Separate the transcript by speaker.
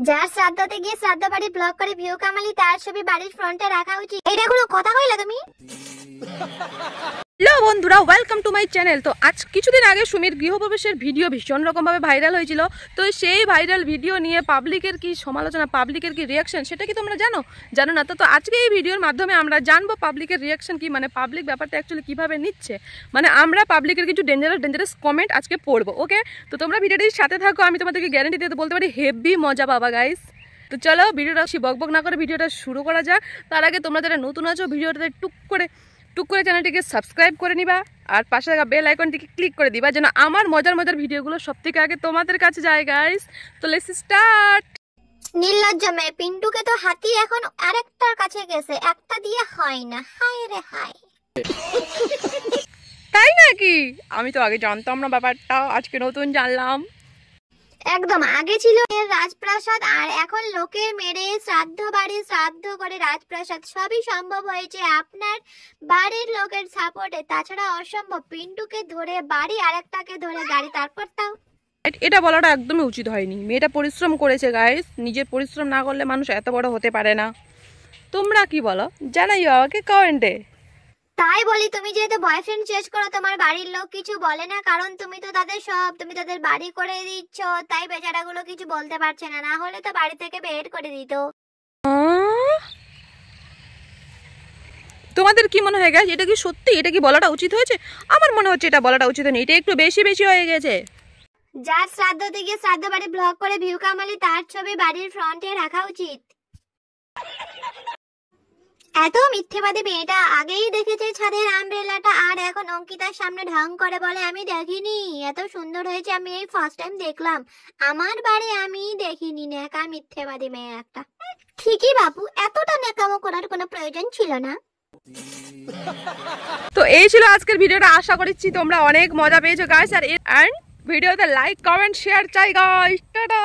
Speaker 1: যার শ্রাদ্ধতে গিয়ে শ্রাদ্ধ বাড়ি ব্লক করে ভিউ কামালি তার ছবি বাড়ির ফ্রন্টে রাখা উচিত। এটা কোনো কথা কইলা তুমি?
Speaker 2: হ্যালো বন্ধুরা, ওয়েলকাম টু মাই চ্যানেল। তো আজ কিছুদিন আগে সুমির গৃহপ্রবেশের ভিডিও ভীষণ রকমভাবে ভাইরাল হয়েছিল। তো সেই ভাইরাল ভিডিও নিয়ে পাবলিকের কি সমালোচনা, পাবলিকের কি রিয়াকশন, সেটা কি তোমরা জানো না? তো আজকে এই ভিডিওর মাধ্যমে আমরা জানবো পাবলিকের রিয়াকশন কি, মানে পাবলিক ব্যাপারটা অ্যাকচুয়ালি কীভাবে নিচ্ছে। মানে আমরা পাবলিকের কিছু ডেঞ্জারাস কমেন্ট আজকে পড়বো। ওকে, তো তোমরা ভিডিওটির সাথে থাকো, আমি তোমাদেরকে গ্যারান্টি দিয়ে বলতে পারি হেভি মজা পাবা গাইস। তো চলো ভিডিওটা বকবক না করে ভিডিওটা শুরু করা যাক। তার আগে তোমরা যারা নতুন আছো ভিডিওটাতে টুক করে চ্যানেলটিকে সাবস্ক্রাইব করে নিবা, আর পাশে থাকা বেল আইকনটিকে ক্লিক করে দিবা যেন আমার মজার ভিডিওগুলো সবথেকে আগে তোমাদের কাছে যায় গাইস। তো লেটস স্টার্ট।
Speaker 1: নির্লজ্জ মেয়ে পিন্টুকে তো হাতি এখন আরেকটার কাছে গেছে, একটা দিয়ে হয় না। হায় রে হায়।
Speaker 2: তাই নাকি? আমি তো আগে জানতাম না ব্যাপারটা, আজকে নতুন জানলাম।
Speaker 1: একদম আগে ছিল রাজপ্রাসাদ, আর এখন লোকের মেরে শ্রাদ্ধ বাড়ি শ্রাদ্ধ করে রাজপ্রাসাদ। সবই সম্ভব হয়েছে আপনার বাড়ির লোকের সাপোর্টে, তাছাড়া অসম্ভব। পিন্টুকে ধরে বাড়ি, আরেকটাকে ধরে গাড়ি, তারপর তাও
Speaker 2: এটা বলাটা একদমই উচিত হয়নি। মেয়েটা পরিশ্রম করেছে গাইস, নিজের পরিশ্রম না করলে মানুষ এত বড় হতে পারে না। তোমরা কি বলো জানাইও আমাকে কমেন্টে।
Speaker 1: তাই বলি, তুমি যেহেতু বয়ফ্রেন্ড চেঞ্জ করো, তোমার বাড়ির লোক কিছু বলে না, কারণ তুমি তো তাদের তুমি তাদের বাড়ি করে দিচ্ছ, তাই বেচারাগুলো কিছু বলতে পারছে না। না হলে তো বাড়ি থেকে বের করে দিত।
Speaker 2: তোমাদের কি মনে হয় গাইস, এটা কি সত্যি? এটা কি বলাটা উচিত হয়েছে? আমার মনে হচ্ছে এটা বলাটা উচিত হয়নি, এটা একটু বেশি হয়ে গেছে।
Speaker 1: যার শ্রাদ্ধতে গিয়ে শ্রাদ্ধ বাড়ি ব্লক করে ভিউ কামালি তার ছবি বাড়ির ফ্রন্টে রাখা উচিত। এত মিথ্যেবাদী মেয়েটা আগেই দেখেছে ছাদের আমব্রেলাটা, আর এখন অঙ্কিতার সামনে ঢং করে বলে আমি দেখিনি। এত সুন্দর হয়েছে, আমি এই ফার্স্ট টাইম দেখলাম। আমার বাড়ি আমি দেখিনি। নেকা মিথ্যেবাদী মেয়ে একটা। ঠিকই বাবু, এতটা নেকামো করার কোনো প্রয়োজন ছিল না।
Speaker 2: তো এই ছিল আজকের ভিডিওটা, আশা করছি তোমরা অনেক মজা পেয়েছো গাইস। আর ভিডিওতে লাইক কমেন্ট শেয়ার চাই গাইস। টাটা।